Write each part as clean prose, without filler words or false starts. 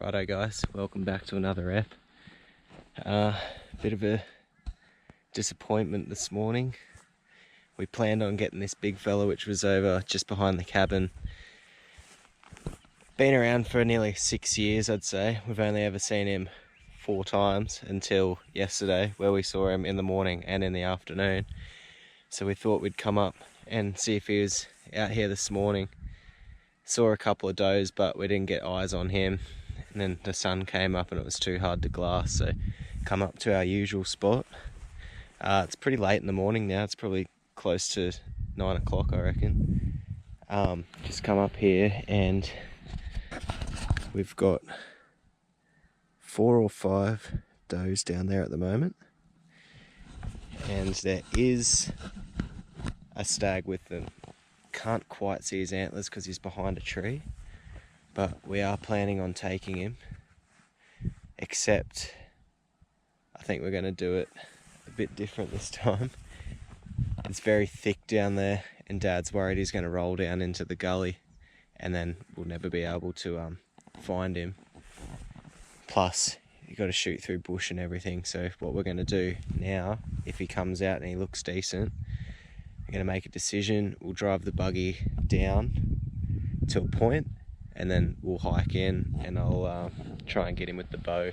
Righto guys, welcome back to another ep. Bit of a disappointment this morning. We planned on getting this big fella which was over just behind the cabin. Been around for nearly 6 years I'd say. We've only ever seen him 4 times until yesterday where we saw him in the morning and in the afternoon. So we thought we'd come up and see if he was out here this morning. Saw a couple of does but we didn't get eyes on him. And then the sun came up and it was too hard to glass, so come up to our usual spot. It's pretty late in the morning now, it's probably close to 9 o'clock I reckon. Just come up here and we've got 4 or 5 does down there at the moment. And there is a stag with them. Can't quite see his antlers because he's behind a tree. But we are planning on taking him, except I think we're going to do it a bit different this time. It's very thick down there and Dad's worried he's going to roll down into the gully and then we'll never be able to find him. Plus, you've got to shoot through bush and everything, so what we're going to do now, if he comes out and he looks decent, we're going to make a decision. We'll drive the buggy down to a point and then we'll hike in and I'll try and get him with the bow.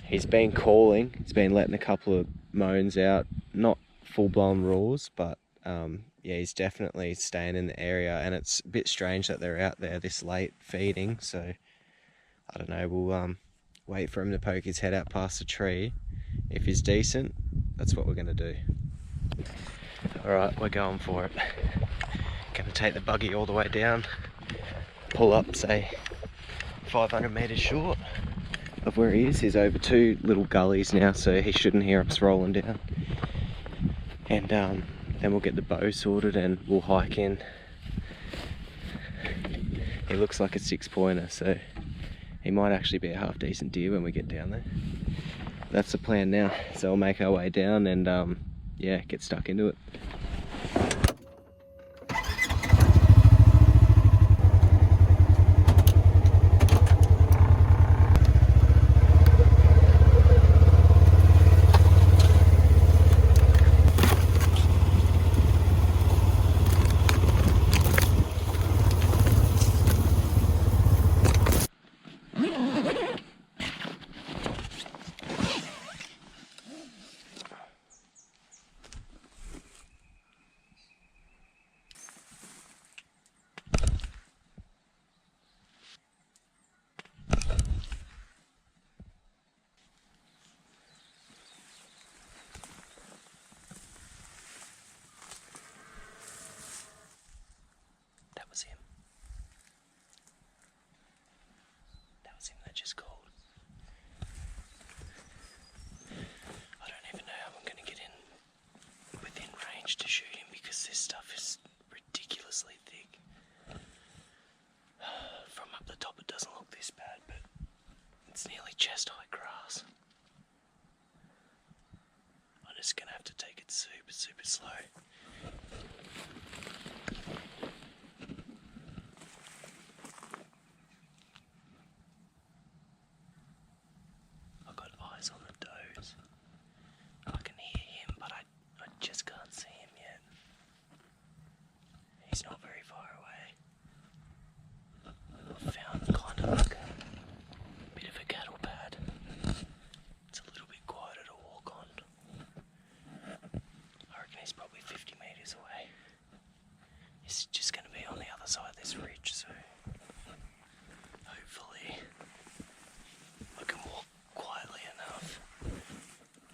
He's been calling, he's been letting a couple of moans out, not full-blown roars, but yeah, he's definitely staying in the area, and it's a bit strange that they're out there this late feeding, so I don't know, we'll wait for him to poke his head out past the tree. If he's decent, that's what we're going to do. Alright, we're going for it. Going to take the buggy all the way down. Pull up, say 500 metres short of where he is. He's over 2 little gullies now, so he shouldn't hear us rolling down. And then we'll get the bow sorted and we'll hike in. He looks like a 6-pointer, so he might actually be a half decent deer when we get down there. That's the plan now. So we'll make our way down and yeah, get stuck into it. That was him. That was him that just called. I don't even know how I'm going to get in within range to shoot him because this stuff is ridiculously thick. From up the top it doesn't look this bad, but it's nearly chest-high grass. I'm just going to have to take it super, super slow. I've got eyes on the does. I can hear him, but I just can't see him yet. He's not very far away. I've found kind of like a bit of a cattle pad. It's a little bit quieter to walk on. I reckon he's probably 50 metres away. He's just going to be on the other side of this ridge, so hopefully I can walk quietly enough.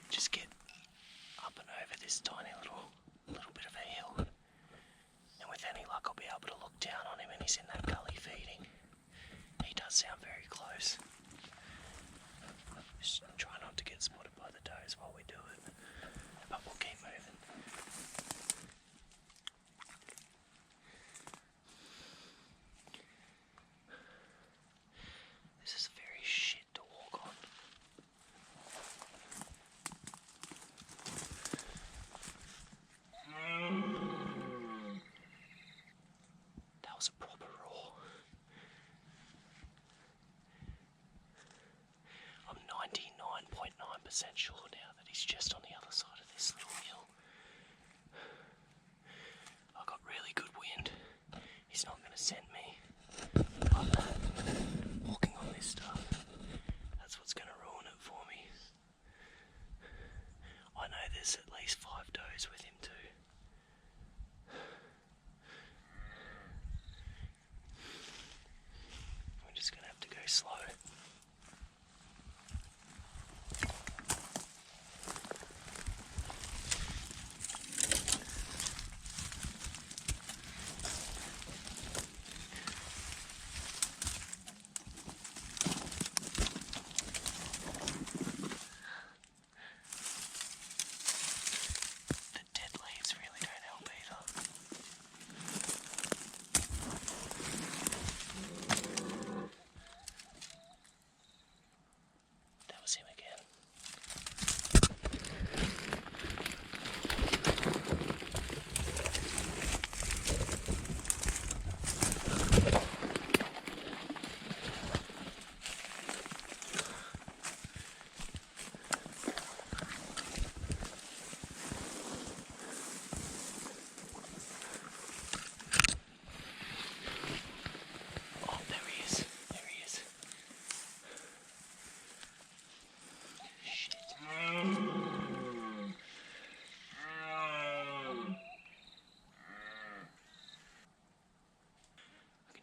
Just get up and over this tiny little bit of a hill. And with any luck I'll be able to look down on him and he's in that gully feeding. He does sound very close. Just try not to get spotted by the does while we do it. But we'll keep moving. This is very shit to walk on. That was a proper roar. sure now that he's just on the other side of this little hill. I got really good wind. He's not going to scent me. But walking on this stuff, that's what's going to ruin it for me. I know there's at least 5 does with him too. We're just going to have to go slow.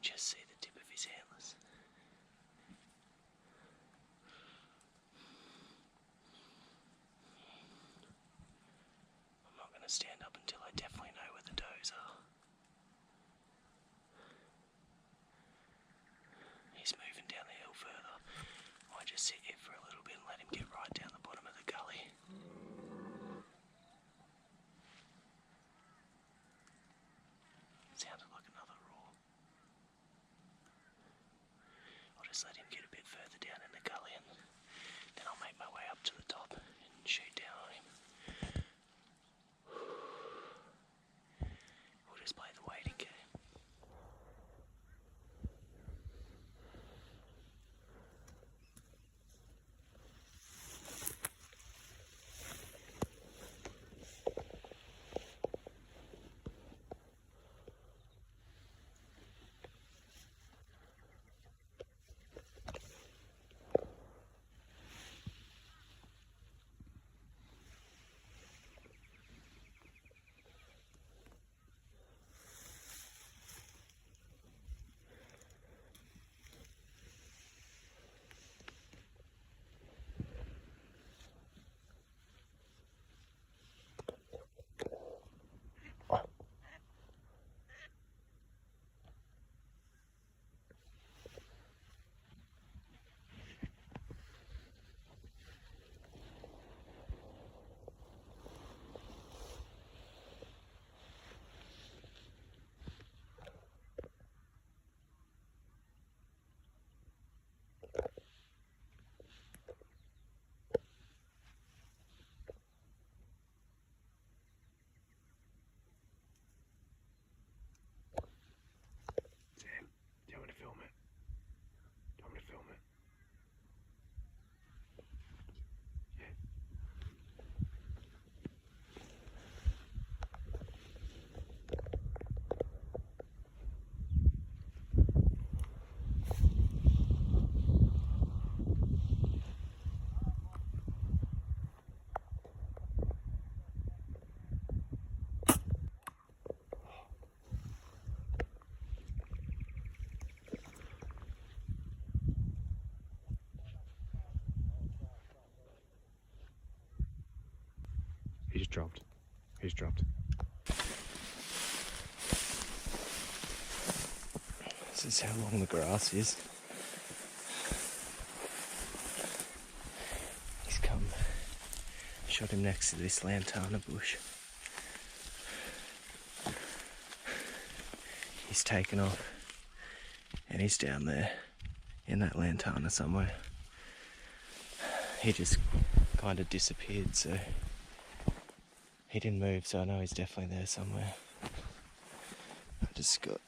Just see the tip of his antlers. I'm not going to stand up until I definitely know where the does are. He's moving down the hill further. I just sit here for a little bit and let him get right down the bottom of the gully. Sounded like another roar. I'll just let him get a bit further down in the gully and then I'll make my way up to the top and shoot down on him. We'll just play the waiting game. He's dropped. He's dropped. This is how long the grass is. He's come. Shot him next to this lantana bush. He's taken off and he's down there in that lantana somewhere. He just kind of disappeared, so he didn't move, so I know he's definitely there somewhere. I just got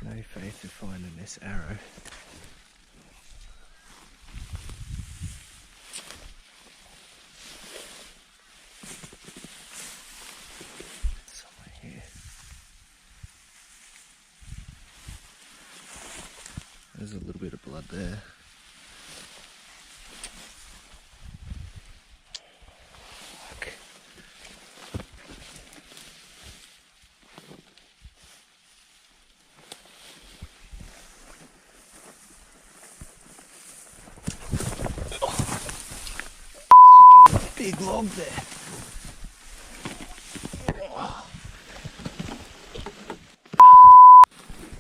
no faith in finding this arrow. There's a little bit of blood there. Fuck. Oh, big log there.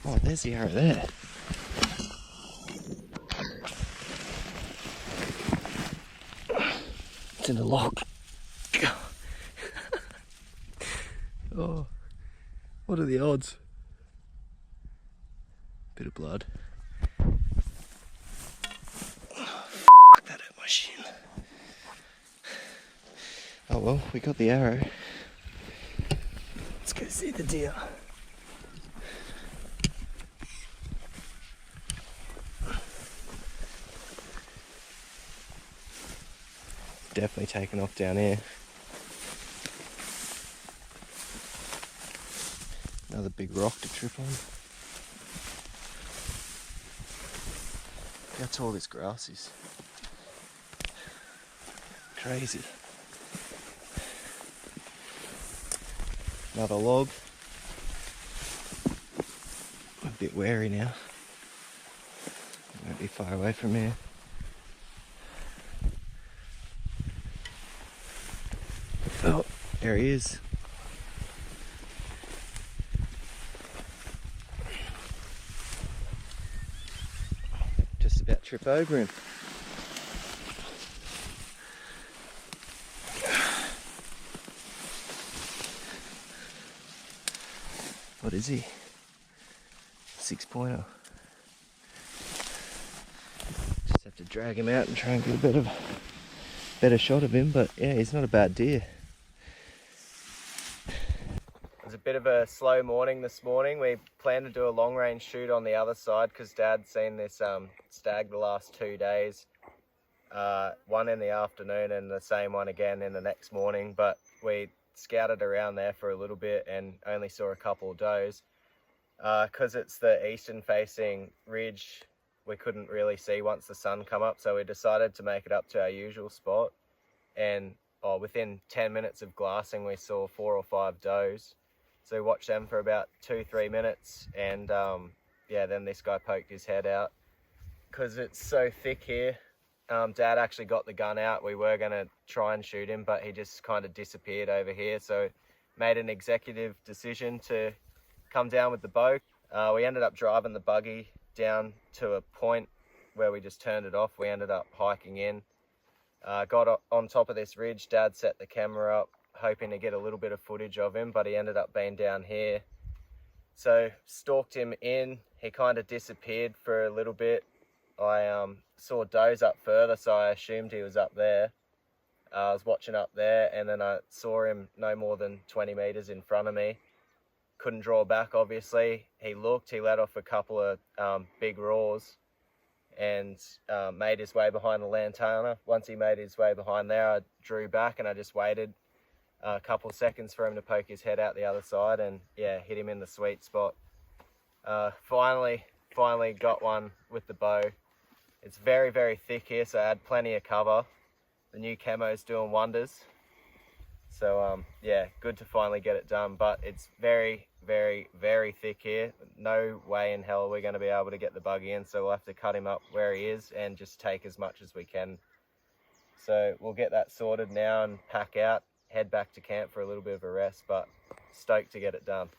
Oh, there's the arrow there. It's in the log. Oh, what are the odds? Bit of blood. Oh, fuck, that hurt my shin. Oh well, we got the arrow. Let's go see the deer. Definitely taken off down here. Another big rock to trip on. Look how tall this grass is. Crazy. Another log. I'm a bit wary now. Won't be far away from here. Oh, there he is. Just about trip over him. What is he? 6-pointer. Just have to drag him out and try and get a better shot of him, but yeah, he's not a bad deer. It was a bit of a slow morning this morning. We planned to do a long range shoot on the other side because Dad's seen this stag the last 2 days. One in the afternoon and the same one again in the next morning, but we scouted around there for a little bit and only saw a couple of does. Because it's the eastern facing ridge, we couldn't really see once the sun come up, so we decided to make it up to our usual spot. And within 10 minutes of glassing, we saw 4 or 5 does. So we watched them for about 2-3 minutes, and yeah, then this guy poked his head out. Because it's so thick here, Dad actually got the gun out. We were going to try and shoot him, but he just kind of disappeared over here. So made an executive decision to come down with the bow. We ended up driving the buggy down to a point where we just turned it off. We ended up hiking in. Got on top of this ridge. Dad set the camera up, hoping to get a little bit of footage of him, but he ended up being down here. So stalked him in. He kind of disappeared for a little bit. I saw does up further, so I assumed he was up there. I was watching up there, and then I saw him no more than 20 meters in front of me. Couldn't draw back, obviously. He looked, he let off a couple of big roars and made his way behind the lantana. Once he made his way behind there, I drew back and I just waited a couple of seconds for him to poke his head out the other side, and yeah, hit him in the sweet spot. Finally got one with the bow. It's very, very thick here, so I had plenty of cover. The new camo's doing wonders. So yeah, good to finally get it done, but it's very, very, very thick here. No way in hell we're going to be able to get the buggy in, so we'll have to cut him up where he is and just take as much as we can. So we'll get that sorted now and pack out, head back to camp for a little bit of a rest, but stoked to get it done.